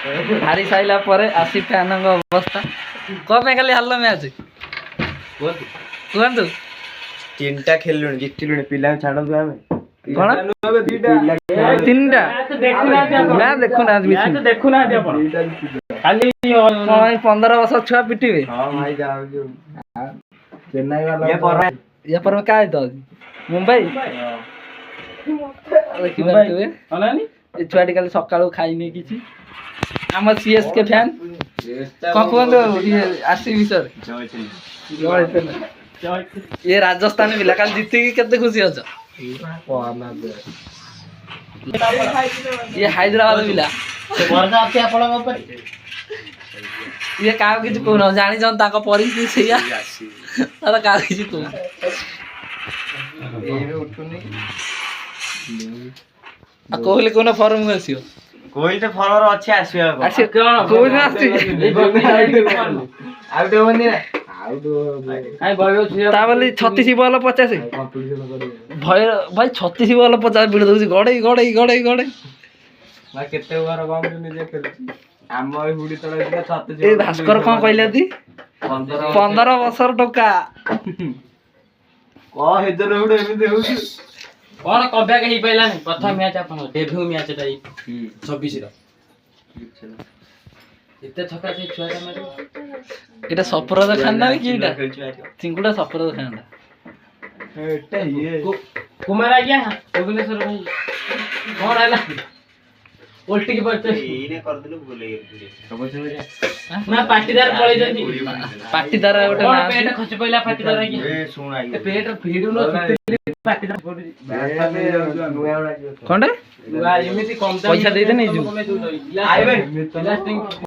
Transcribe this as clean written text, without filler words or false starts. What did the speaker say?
हारी साइला परे आसी फैन अवस्था कौन पे खाली हारल मैच कहतु तीनटा खेलुण जितिलुण पिला छाड़ आमे कौन तीन टा मैं देखु ना मैच देखु ना आपण खाली 15 वर्ष छुआ पिटिबे हां भाई जाओ चेन्नई वाला ये पर का है तो मुंबई देखि बातवे हलानी ए छुआटी काली सकाळू खाई नै किछि हम सीएसके फैन कौन ये आरसीबी सर ये राजस्थान मिला कल जीती की केते खुशी अछ ये हैदराबाद मिला वर्षा आते आपण ऊपर ये का किछ कोन जानि जन ताको परिस्थिति छैया तारा का किछ कोन ए उठुनी आ कोहली कोन फॉर्म में आसियो कोहली तो फॉलोअर अच्छे आसियो आसी कोन आसी आउट होनी ना आउट आई भयो ता बोली 36 बॉल 50 भय भाई 36 बॉल 50 बिड़ दउसी गडै गडै गडै गडै भाई केते ओवर बाम निजे खेलु आम हुडी तळे दिला 36 ए भास्कर कोन कहले दी 15 वर्षर टोका को हेजर हुडी एमिते होउची कौन कब्या के ही पहिला नहीं प्रथम मैच अपन डेब्यू मैच ताई 26 रो इते छक्का से छुआ का मारे एटा सफरद खाना की एटा चिंकुड़ा सफरद खाना एटा ये कुमार आ गया भुवनेश्वर भाई कौन आला उल्टी की पड़ते इने कर दिलु भूले गेली ना पाटीदार पळे जंती पाटीदार गोटे कौन ना पेट खस पहिला पाटीदार की ए सुन आई पेट भिडु न पाटीदार कोंडे एमिति कम पैसा दे दे नहीं जो आइबे लास्टिंग